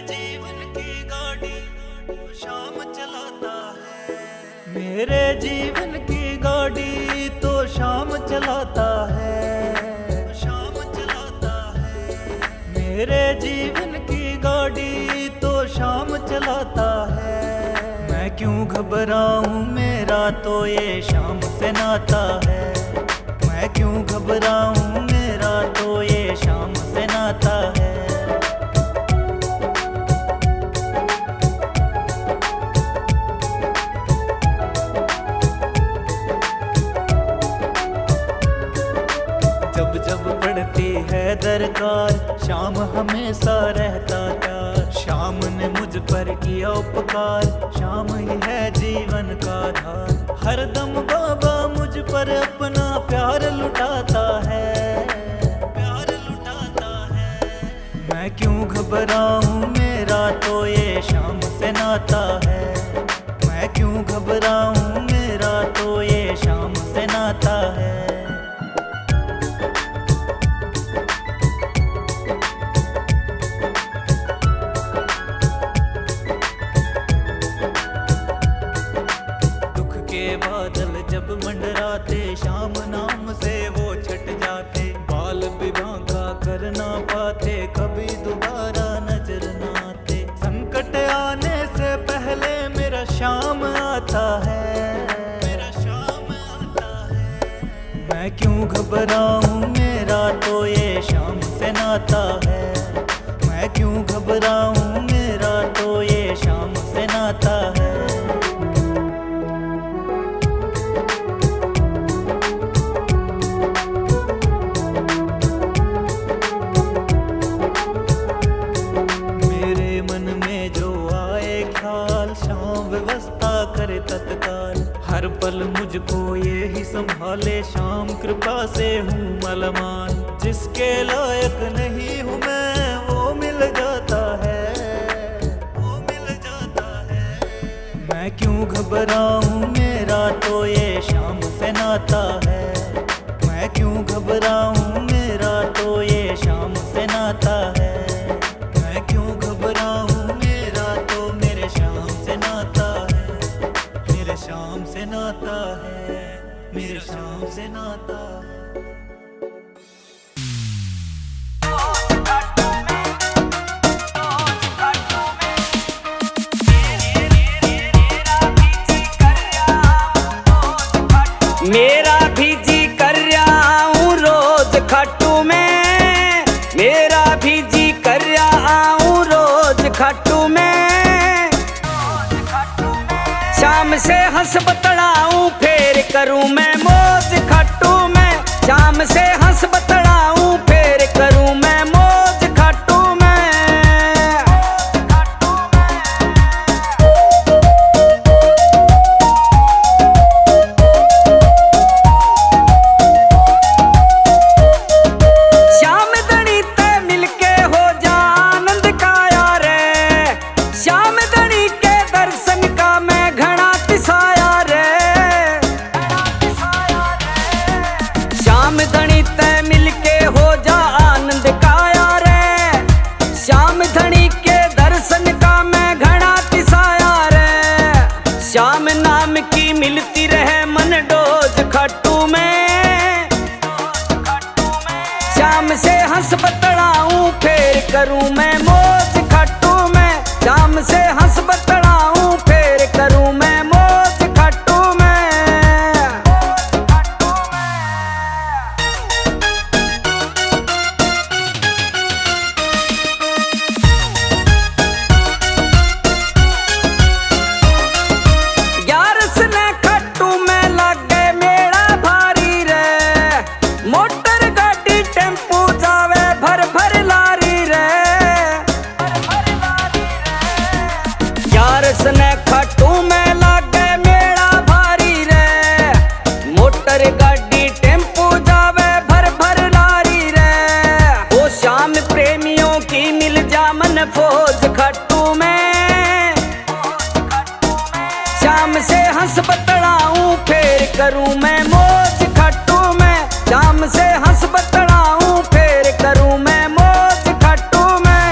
जीवन की गाड़ी शाम चलाता है। मेरे जीवन की गाड़ी तो शाम चलाता है, शाम चलाता है। मेरे जीवन की गाड़ी तो शाम चलाता है। मैं क्यों घबराऊं, मेरा तो ये शाम से नाता है। मैं क्यों घबराऊं, मेरा तो ये शाम से नाता है। जब जब पड़ती है दरकार, शाम हमेशा रहता प्यार। शाम ने मुझ पर किया उपकार, शाम ही है जीवन का आधार। हर दम बाबा मुझ पर अपना प्यार लुटाता है, प्यार लुटाता है। मैं क्यों घबराऊं, मेरा तो ये शाम से नाता है। मैं क्यों घबराऊं, मेरा तो ये शाम से नाता है। बादल जब मंडराते, शाम नाम से वो छट जाते। बाल विभागा कर ना पाते, कभी दोबारा नजर ना आते। संकट आने से पहले मेरा शाम आता है, मेरा शाम आता है। मैं क्यों घबराऊं, मेरा तो ये शाम से नाता है। मैं क्यों घबराऊं, मेरा तो ये शाम से नाता है। व्यवस्था करे तत्काल, हर पल मुझको ये ही संभाले। शाम कृपा से हूँ मलमान, जिसके लायक नहीं हूँ मैं वो मिल जाता है, वो मिल जाता है। मैं क्यों घबराऊं, मेरा तो ये शाम से नाता है। मैं क्यों घबराऊं, मेरा तो ये शाम से नाता है। मैं क्यों घबराऊं, मेरा तो मेरे शाम से नाता है। मेरे शाम से नाता है, मेरे शाम से नाता है। मेरा भी जी कर रहा हूँ रोज खाटू में। मेरा भी जी कर रहा हूँ रोज खाटू में। शाम से हंस बतड़ाऊं फिर करूं मैं मौज खाटू में। शाम से हंस बतड़ाऊं फिर करूं मैं मौज खाटू में। श्याम धनी ते मिलके हो जा आनंद का यार। श्याम धनी के दर्शन का मैं घना तिसाया रे। श्याम धनी ते मिलके हो जा आनंद का यार। श्याम धनी के दर्शन का मैं घना तिसाया रे। श्याम नाम की मिलती रहे मन डोज खाटू में। शाम से हंस बतड़ाऊं फिर करूं मैं मौज खाटू में। शाम से हंस बतड़ाऊं फिर करूं मैं मौज खाटू में। ग्यारस ने खाटू में लागे मेरा भारी रे। मोटर गाड़ी टेम्पू जावे भर भर लारी रे। ग्यारस ने खाटू में लागे मेरा भारी रे। मोटर गाड़ी टेम्पू जावे भर भर लारी रे। ओ शाम प्रेमियों की मिल जा मन फौज खाटू में। शाम से हंस बतड़ाऊं फिर करूं मैं मौज खाटू में। शाम से हंस बतड़ाऊं फिर करूं मैं मौज खाटू में।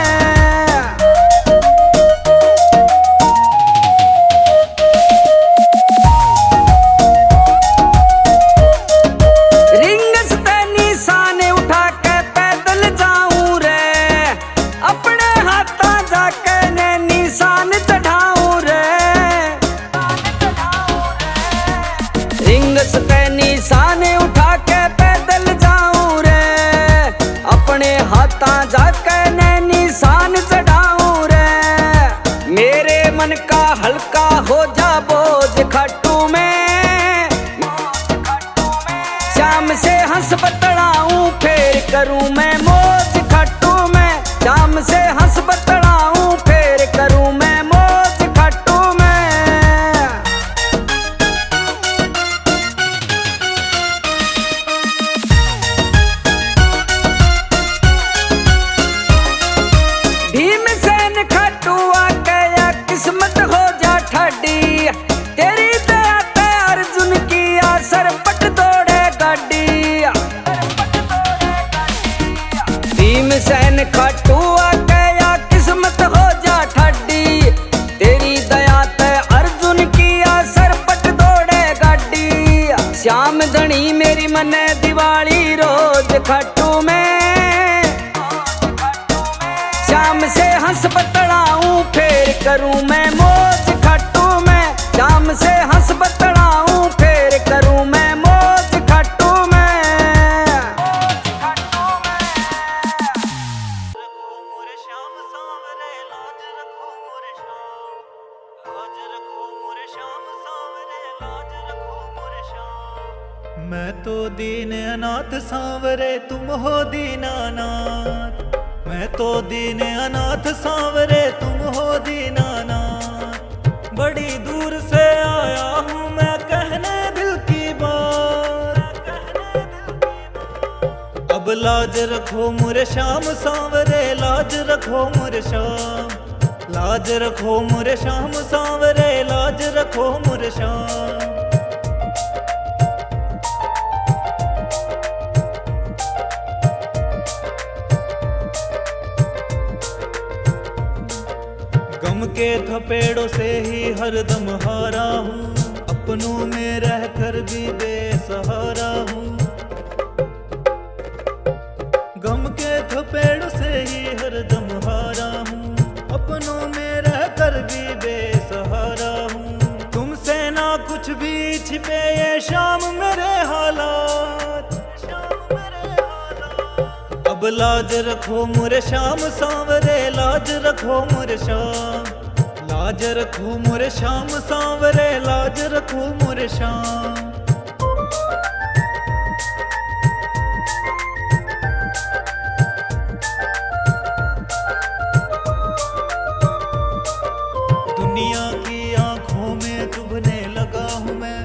करूं मैं मौज खट्टू में, शाम से हंस बतलाऊं फिर करूं मैं मौज खट्टू में। भीमसेन खट्टुआ गया किस्मत हो जा ठाडी, तेरी दया ते अर्जुन की आसर पट दौड़े गाड़ी। भीमसेन खट्टुआ गया किस्मत हो जा ठाडी, तेरी दया ते अर्जुन की आसर पट दौड़े गाड़ी। श्याम धनी मेरी मने दिवाली रोज खट्टू में, शाम से हंस बतलाऊं फिर करूं मैं मौज खट्टू में, शाम से हंस बतलाऊं फिर करूं मैं मौज खट्टू में। रखो मोरे श्याम सांवरे लाज रखो मोरे श्याम, लाज रखो मोरे श्याम सांवरे लाज रखो मोरे श्याम। मैं तो दीन अनाथ सांवरे तुम हो दीनानाथ, मैं तो दीन अनाथ सांवरे तुम हो दीनानाथ। बड़ी दूर से आया हूँ मैं कहने दिल की बात, अब लाज रखो मोरे श्याम सांवरे लाज रखो मोरे श्याम, लाज रखो मोरे श्याम सांवरे लाज रखो मोरे श्याम। गम के थपेड़ों से ही हरदम हारा हूँ, अपनों में रह कर भी बेसहारा हूँ। गम के थपेड़ों से ही हरदम हारा हूँ, अपनों में रह कर भी बेसहारा हूँ। तुमसे ना कुछ भी छिपे ये शाम मेरे हालात, अब लाज रखो मोरे श्याम सांवरे लाज रखो मोरे श्याम, लाज रखो मोरे श्याम सांवरे लाज रखो मोरे श्याम। दुनिया की आंखों में चुभने लगा हूँ मैं,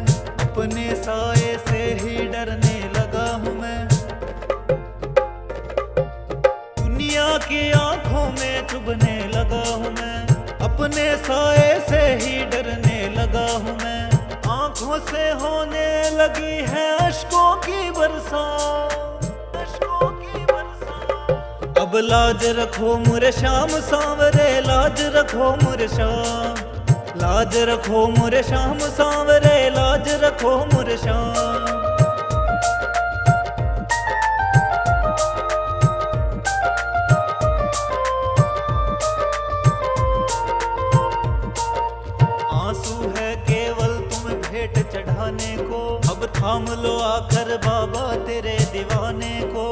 अपने साए से ही डरने लगा हूँ मैं। दुनिया की आंखों में चुभने लगा हूँ मैं, अपने साए से ही डरने लगा हूँ मैं। आंखों से होने लगी है अश्कों की बरसात, अश्कों की बरसात। अब लाज रखो मोरे श्याम सांवरे लाज रखो मोरे श्याम, लाज रखो मोरे श्याम सांवरे लाज रखो मोरे श्याम। आंसू है केवल तुम भेंट चढ़ाने को, अब थाम लो आकर बाबा तेरे दीवाने को।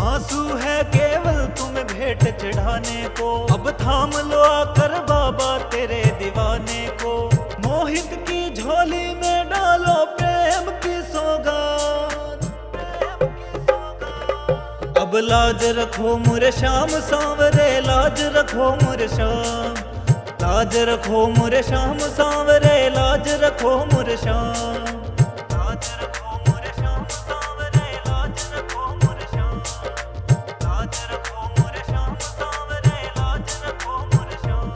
आंसू है केवल तुम भेंट चढ़ाने को, अब थाम लो आकर बाबा तेरे दीवाने को। मोहित की झोली में डालो प्रेम की सौगात, अब लाज रखो मोरे श्याम सांवरे लाज रखो मोरे श्याम, लाज रखो मोरे श्याम सांवरे लाज रखो मोरे श्याम, लाज रखो मोरे श्याम सांवरे लाज रखो मोरे श्याम, लाज रखो मोरे श्याम सांवरे लाज रखो मोरे श्याम।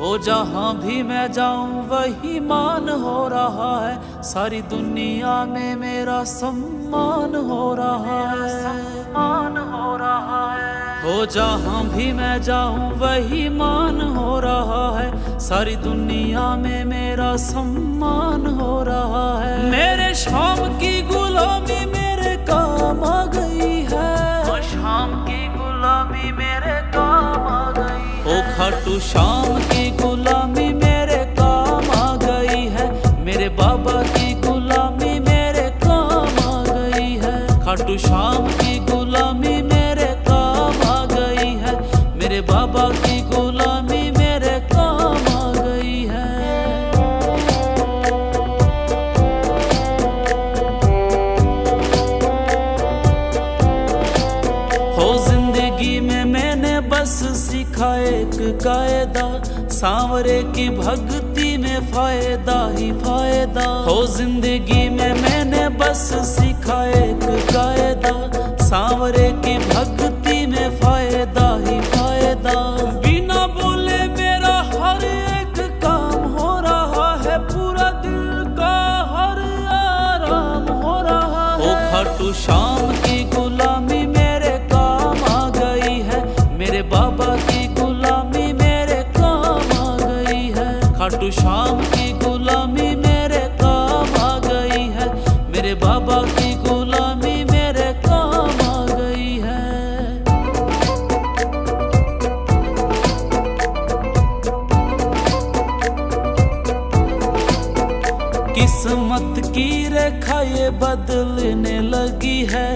ओ जहाँ भी मैं जाऊं वही मान हो रहा है, सारी दुनिया में मेरा सम्मान हो रहा है, सम्मान हो रहा है। ओ जहाँ भी मैं जाऊं वही मान हो रहा है, सारी दुनिया में मेरा सम्मान हो रहा है। मेरे शाम की गुलामी मेरे काम आ गई है, ओ शाम की गुलामी मेरे काम आ गई है। ओ खाटू शाम की गुलामी मेरे काम आ गई है, मेरे बाबा की गुलामी मेरे काम आ गई है। खाटू शाम की गुलामी मेरे काम आ गई है, मेरे बाबा की गुलामी मेरे काम आ गई है। सीखा एक कायदा, सांवरे की भक्ति में फायदा ही फायदा हो। जिंदगी में मैंने बस सीखा एक कायदा, सांवरे की भक्ति में फायदा ही फायदा। बिना बोले मेरा हर एक काम हो रहा है, पूरा दिल का हर आराम हो रहा है। ओ खाटू श्याम की गुलामी मेरे काम आ गई है, मेरे बाबा की गुलामी मेरे काम आ गई है। खाटू श्याम की गुलामी मेरे काम आ गई है, मेरे बाबा की गुलामी मेरे काम आ गई है। किस्मत की रेखा ये बदलने लगी है,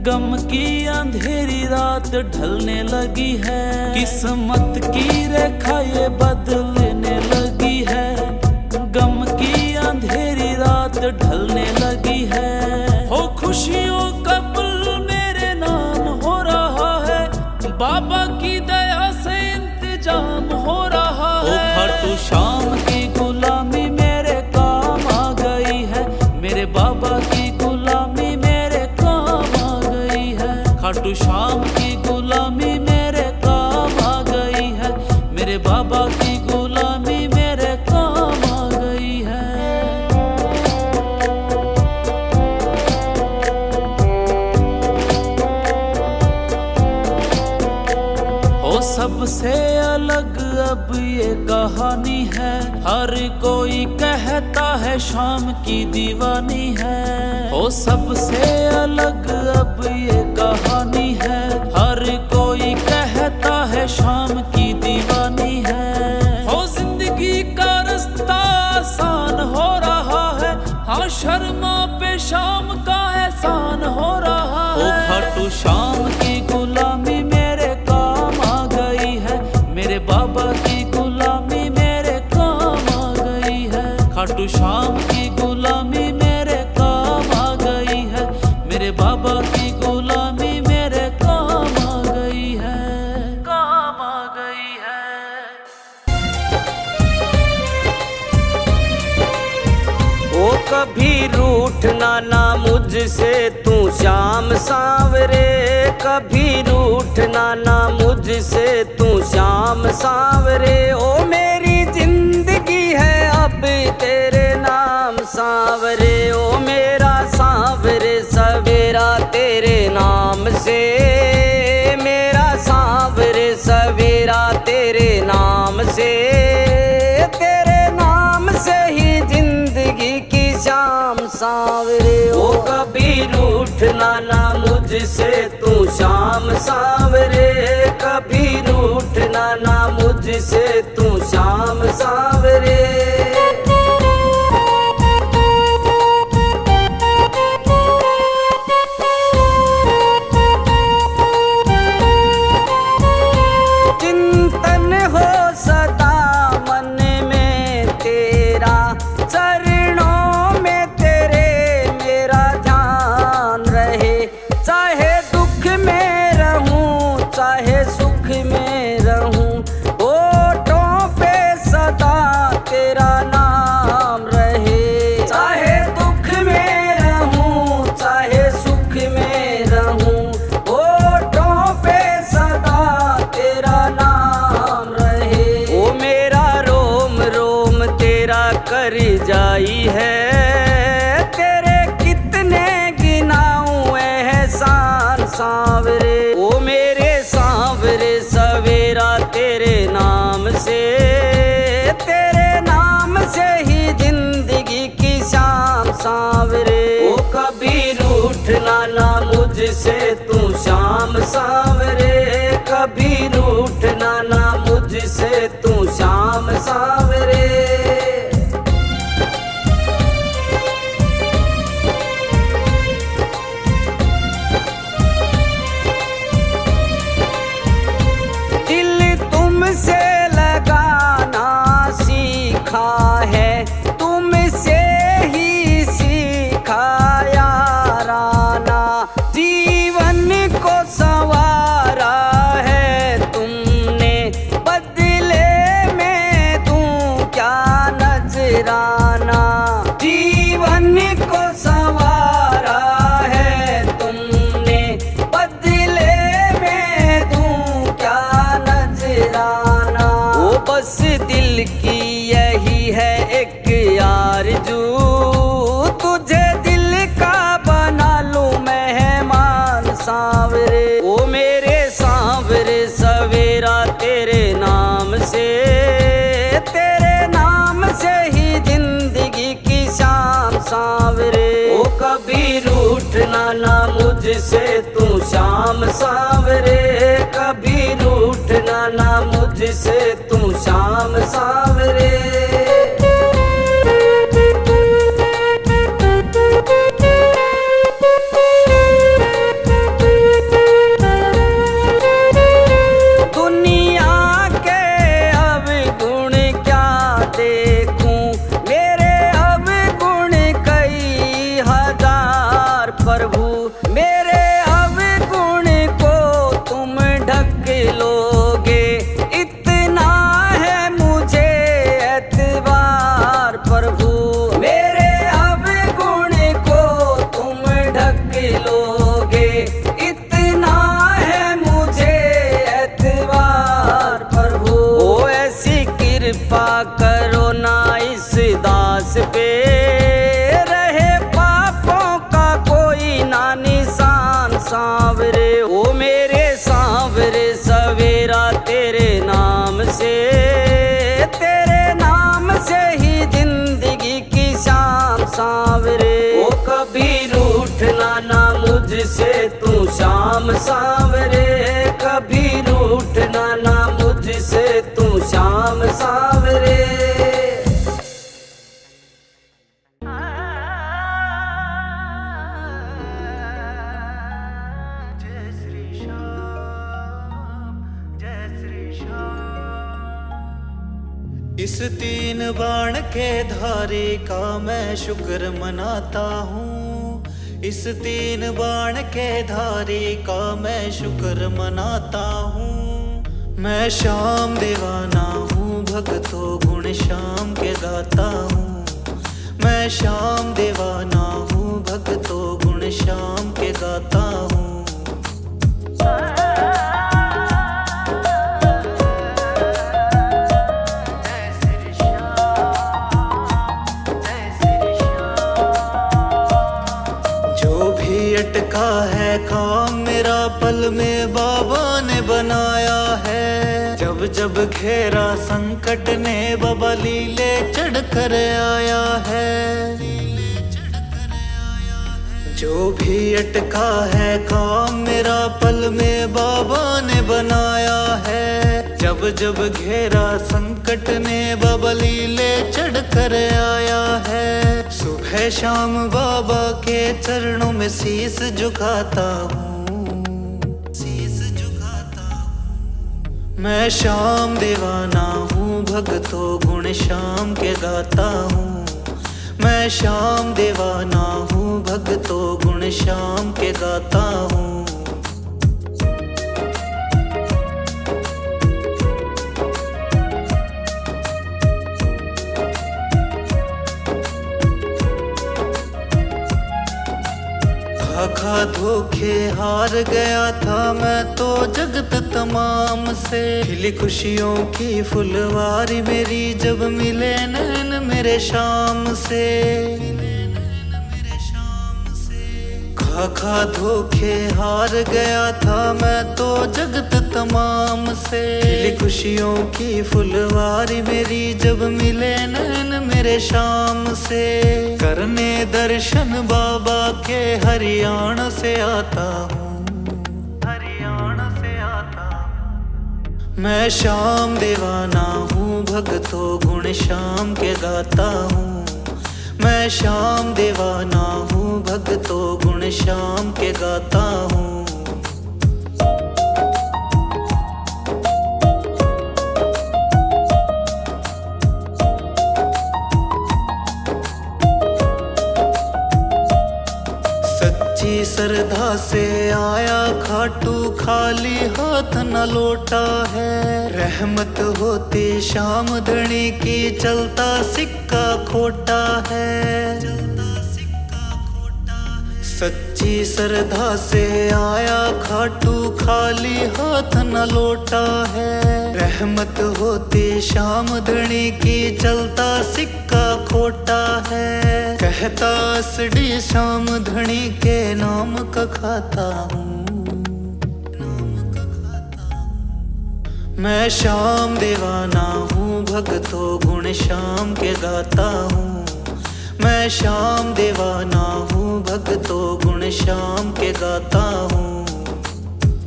गम की अंधेरी रात ढलने लगी है। किस्मत की रेखा ये बदलने लगी है, गम की अंधेरी रात ढलने लगी है। हो खुशियों का पल मेरे नाम हो रहा है, बाबा की दया से इंतजाम हो रहा है। ओ खाटू श्याम की गुलामी मेरे काम आ गई है, मेरे बाबा की गुलामी मेरे काम आ गई है। खाटू श्याम की गुलामी मेरे काम आ गई है, मेरे बाबा की गुलामी मेरे काम आ गई है। ओ सबसे अलग अब ये कहानी है, हर कोई कहता है शाम की दीवानी है। ओ सबसे अलग अब ये कहानी है, हर कोई कहता है शाम की दीवानी है। हो जिंदगी का रास्ता आसान हो रहा है, हाँ शर्मा पे शाम का एहसान हो रहा है। ओ खाटू श्याम की गुलामी मेरे काम आ गई है, मेरे बाबा की गुलामी मेरे काम आ गई है। खाटू श्याम की गुलामी मेरे काम आ गई है, मेरे बाबा की गुलामी मेरे काम आ गई है, काम आ गई है। ओ कभी रूठना ना मुझसे तू श्याम सांवरे, कभी रूठना ना मुझसे तू श्याम सांवरे। ओ मेरी जिंदगी है अब तेरे नाम सांवरे, ओ मेरा सांवरे सवेरा तेरे नाम से, मेरा सांवरे सवेरा तेरे नाम से। तेरे नाम से ही जिंदगी की शाम सांवरे। ओ कभी रूठना ना मुझसे तू श्याम सांवरे, कभी रूठना ना मुझसे तू श्याम सांवरे। चिंतन हो सदा मन में तेरा, चरणों में तेरे मेरा ध्यान रहे। चाहे दुख में रहूं चाहे सुख में रहूं, होठों पे सदा तेरा नाम रहे। चाहे दुख में रहूं चाहे सुख में रहूं, होठों पे सदा तेरा नाम रहे। ओ मेरा रोम रोम तेरा कर जाई है, तेरे कितने गिनाऊं एहसान सांवरे। ओ मेरे सांवरे सवेरा तेरे नाम से, तेरे नाम से ही जिंदगी की शाम सांवरे। ओ कभी रूठना ना मुझसे तू श्याम सांवरे, कभी रूठना ना मुझसे तू श्याम सांवरे। दिल तुमसे लगाना सीखा है, तुमसे ही सीखा याराना। जीवन को संवारा है तुमने, सांवरे। ओ कभी रूठना ना मुझसे तू श्याम सांवरे, कभी रूठना ना मुझसे तू श्याम सांवरे। कृपा करो ना इस दास पे, रहे पापों का कोई ना निशान सांवरे। ओ मेरे सांवरे सवेरा तेरे नाम से, तेरे नाम से ही जिंदगी की शाम सांवरे। ओ कभी रूठना ना मुझसे तू श्याम सांवरे, कभी रूठना ना मुझसे तू श्याम सांवरे। जय श्री श्याम, जय श्री श्याम। इस तीन बाण के धारे का मैं शुक्र मनाता हूँ, इस तीन बाण के धारे का मैं शुक्र मनाता हूँ। मैं श्याम दीवाना हूँ, भक्तों गुण श्याम के गाता हूँ। मैं श्याम दीवाना हूँ, भक्तों गुण श्याम के गाता हूँ। अटका है काम मेरा पल में बाबा ने बनाया है। जब जब घेरा संकट ने बाबा लीले चढ़ कर आया है। जो भी अटका है काम मेरा पल में बाबा ने बनाया है। जब जब घेरा संकट ने बाबा लीले चढ़ कर आया है। सुबह शाम बाबा के चरणों में शीस झुकाता हूँ, शीस झुकाता हूँ। मैं श्याम दीवाना हूँ, भक्तों गुण श्याम के गाता हूँ। मैं श्याम दीवाना हूँ, भक्तों गुण श्याम के गाता हूँ। खा धोखे हार गया था मैं तो जगत तमाम से। खिली खुशियों की फुलवारी मेरी जब मिले नैन मेरे शाम से। खा धोखे हार गया था मैं तो जगत तमाम से। खिली खुशियों की फुलवारी मेरी जब मिले नैन मेरे शाम से। करने दर्शन बाबा के हरियाणा से आता हूँ, हरियाणा से आता हूँ। मैं श्याम दीवाना हूँ, भक्तों गुण श्याम के गाता हूँ। मैं श्याम दीवाना हूँ, भक्तों गुण श्याम के गाता हूँ। सच्ची श्रद्धा से आया खाटू, खाली हाथ न लौटा है। रहमत होती श्याम धनी की, चलता सिक्का खोटा है। सच्ची श्रद्धा से आया खाटू, खाली हाथ न लौटा है। रहमत होती श्याम धनी की, चलता सिक्का खोटा है। कहता असडी श्याम धनी के नाम का खाता हूँ। मैं श्याम दीवाना हूँ, भक्तों गुण श्याम के गाता हूँ। मैं श्याम दीवाना हूँ, भक्तों गुण श्याम के गाता हूँ।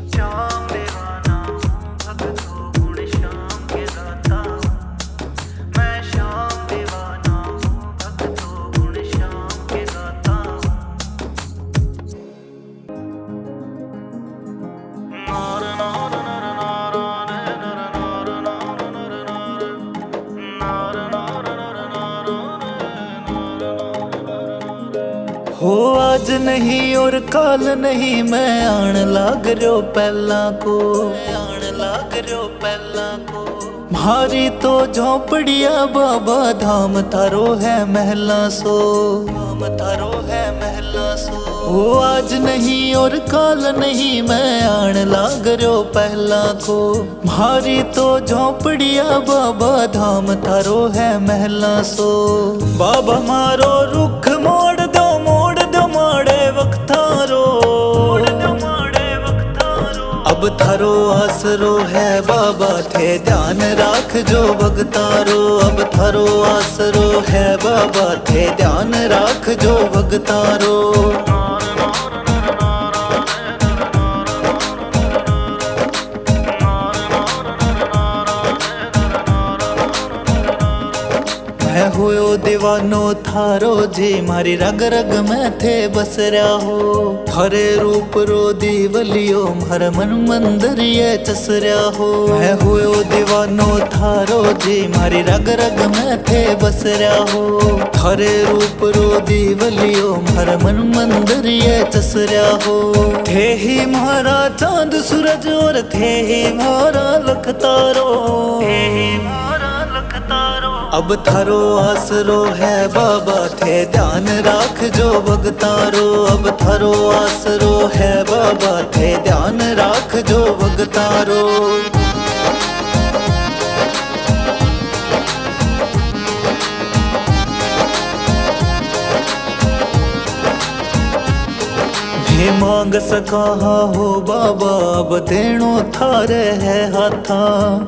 श्याम दीवाना हूँ, भक्तों गुण श्याम के गाता हूँ। मैं श्याम दीवाना हूँ, भक्तों गुण श्याम के गाता हूँ। हो आज नहीं और काल नहीं, मैं आण लाग रहो पहला को, आण लाग रहो पहला को। म्हारी तो झोंपड़िया बाबा धाम थारो है महला सो, धाम थारो है महला सो। हो आज नहीं और काल नहीं, मैं आण लाग रहो पहला को। म्हारी तो झोंपड़िया बाबा धाम थारो है महला सो। बाबा मारो रुख मोड़ दो माड़े वक्तारो, अब थारो आसरो है बाबा थे ध्यान राख जो भगतारो। अब थारो आसरो है बाबा थे ध्यान राख जो भगतारो। मैं हुयो दीवानो थारो जी, मारी रग रग में थे बस रहा हो। थारे रूप रो दीवलियो हर मन मंदिर ये चस रहा हो। मैं हुयो दीवानो थारो जी, मारी रग रग में थे बस रहा हो। थारे रूप रो दीवलियो हर मन मंदिर ये चस रहा हो। थे ही मारा चांद सूरज और थे ही मारा लखतारो, थे ही मारा लखतारो। अब थारो आसरो है बाबा थे ध्यान राख जो भगतारो। अब थारो आसरो है बाबा थे ध्यान राख जो भगतारो। हे मांग सका हो बाबा अब देणो थारे है हाथा।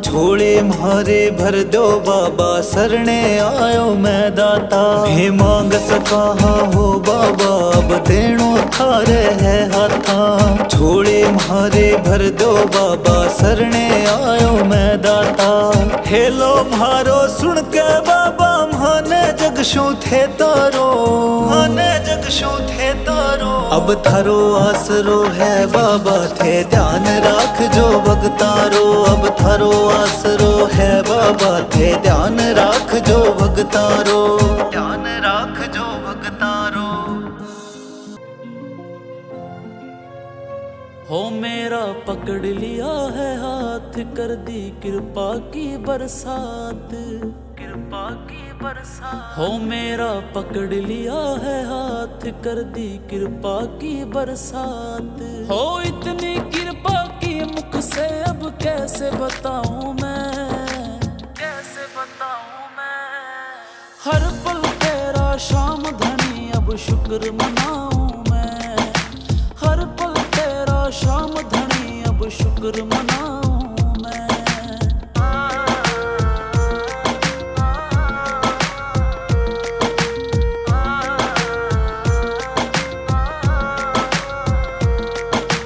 झोले म्हारे भर दो बाबा सरणे आयो मैं दाता। हे मांग सका हो बाबा अब देणो थारे है हाथा। झोले म्हारे भर दो बाबा सरणे आयो मैं दाता। हेलो म्हारो सुन के बाबा माने जगशु थे तारो, माने जगशु थे तारो। अब थारो आसरो है बाबा थे ध्यान राख जो भगतारो। अब थारो आसरो है बाबा थे ध्यान राख जो भगतारो, ध्यान राख जो भगतारो। हो मेरा पकड़ लिया है हाथ, कर दी कृपा की बरसात, कृपा की बरसात। हो मेरा पकड़ लिया है हाथ, कर दी कृपा की बरसात। हो इतनी कृपा की मुख से अब कैसे बताऊं मैं, कैसे बताऊं मैं। हर पल तेरा श्याम धनी अब शुक्र मनाऊं मैं। हर पल तेरा श्याम धनी अब शुक्र मनाऊं मैं।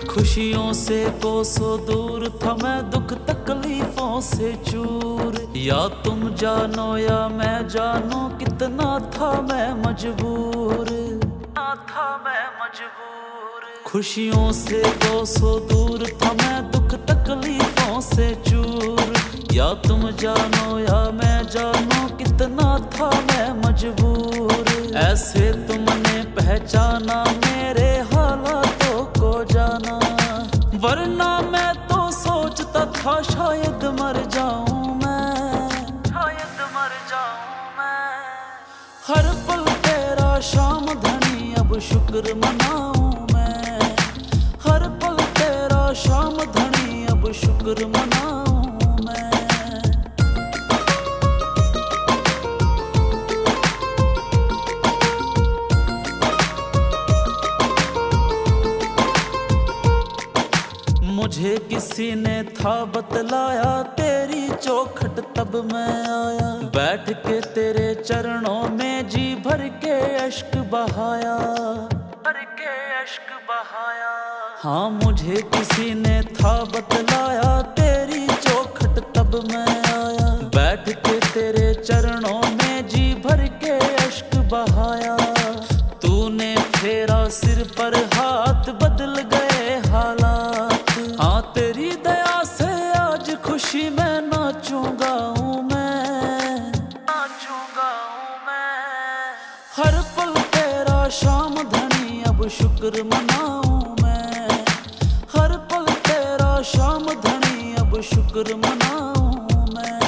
खुशियों से कोसों दूर था मैं, दुख तकलीफों से चूर। या तुम जानो या मैं जानू कितना था मैं मजबूर, ना था मैं मजबूर। खुशियों से कोसों दूर था मैं, दुख तकलीफों से चूर। या तुम जानो या मैं जानू कितना था मैं मजबूर। ऐसे तुमने पहचाना मेरे हालातों को जाना, वरना मैं तो सोचता था शायद मर जाऊं मैं, शायद मर जाऊं मैं। हर पल तेरा श्याम धनी अब शुक्र मनाऊं मैं। हर पल तेरा श्याम धनी अब शुक्र मनाऊं मैं। मुझे किसी ने था बतलाया, तेरी चौखट तब मैं आया। बैठ के तेरे चरणों में जी भर के अश्क बहाया, भर के अश्क बहाया। हाँ मुझे किसी ने था बतलाया, तेरी चौखट तब मैं आया। बैठ के तेरे चरणों में जी भर के अश्क बहाया। तूने फेरा सिर पर हाथ, बदल गए हालात। हाँ तेरी दया से आज खुशी में नाचूंगा हूँ मैं, नाचूंगा हूँ मैं। हर पल तेरा शाम धनी, अब शुक्र मनाऊं मैं। हर पल तेरा शाम धनी, अब शुक्र मनाऊं मैं।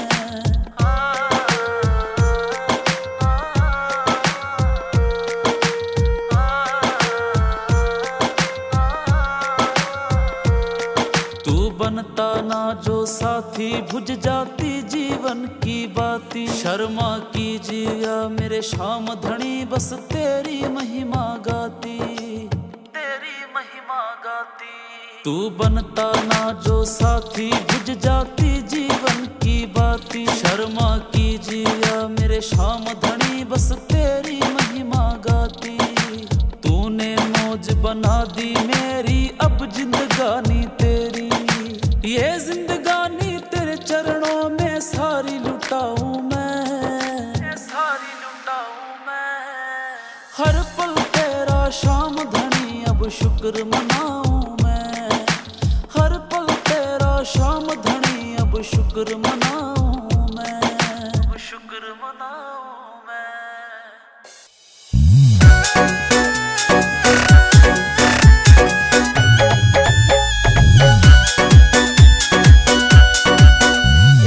तू बनता ना जो साथी, बुझ जाती जीवन की बाती। शर्मा कीजिएगा मेरे शाम धनी, बस तेरी महिमा गाती, तेरी महिमा गाती। तू बनता ना जो साथी, बुझ जाती जीवन की बाती। शर्मा कीजिएगा मेरे शाम धनी, बस तेरी महिमा गाती। तूने मौज बना दी मेरी, अब जिंदगानी तेरी। ये जिंदगानी तेरे चरणों में सारी लुटाऊं मैं, सारी लुटाऊं मैं। हर पल तेरा शाम धनी, अब शुक्र मनाऊं मैं। हर पल तेरा शाम धनी, अब शुक्र मनाऊं मैं, अब शुक्र मनाऊं मैं।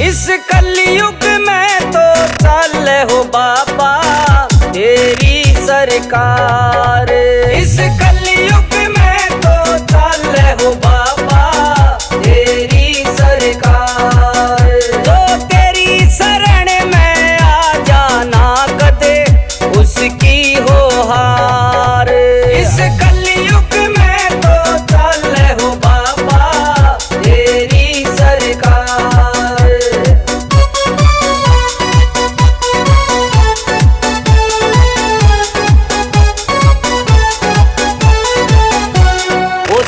इस कलयुग में तो चल हो बाबा तेरी सरकार। इस कलयुग में तो चल हो बाबा तेरी सरकार। तो तेरी शरण में आ जाना कदे उसकी हो हार। इस कलयुग में तो चल हो बाबा तेरी सरकार।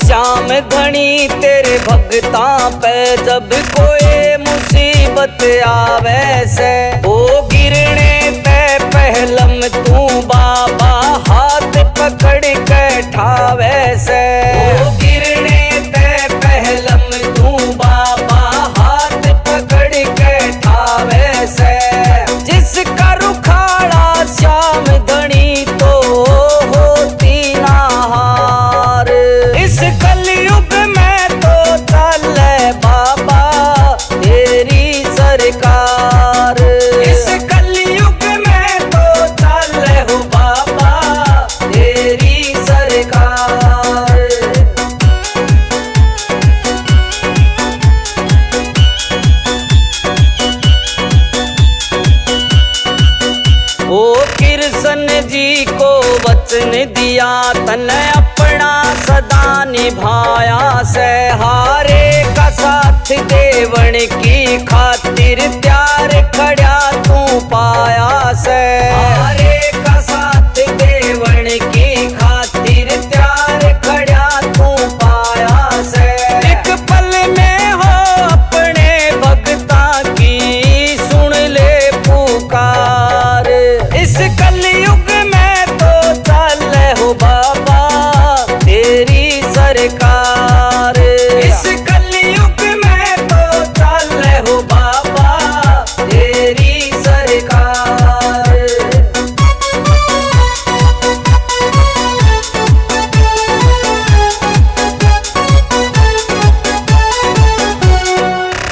श्याम धनी तेरे भगतां पे जब कोई मुसीबत आवे से, ओ गिरने पे पहलम तू बाबा हाथ पकड़ के ठावे से। ओ गिरने पे पहलम तू बाबा हाथ पकड़ के ठावे से। जिसका रुखाड़ा श्याम धनी तो होती ना हार। इस कलयुग में तो चले बाबा तेरी सरकार। इस कलयुग में तो चले हो बाबा तेरी सरकार। ओ कृष्ण जी को वचन दिया, तने अपना सदा निभाया से। हारे का साथ देवन की खातिर त्यार खड़ा तू पाया से। हारे का साथ देवन की खातिर त्यार खड़ा तू पाया से। एक पल में हो अपने भक्ता की सुन ले पुकार। इस कलयुग में तो चल हो बाबा तेरी सरकार। इस कलयुग में तो चल हो बाबा तेरी सरकार।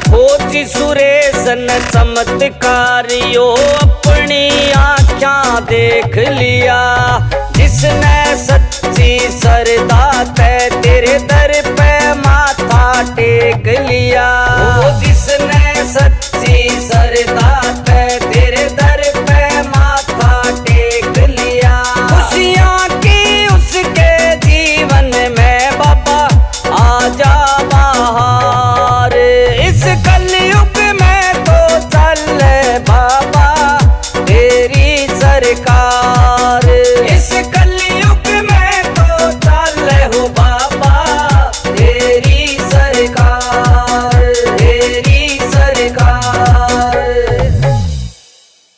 खोजी सुरेशन चमत्कारियों अपनी आँखें देख लिया। जिसने सच्ची श्रद्धा ते तेरे दर पे माथा टेक लिया।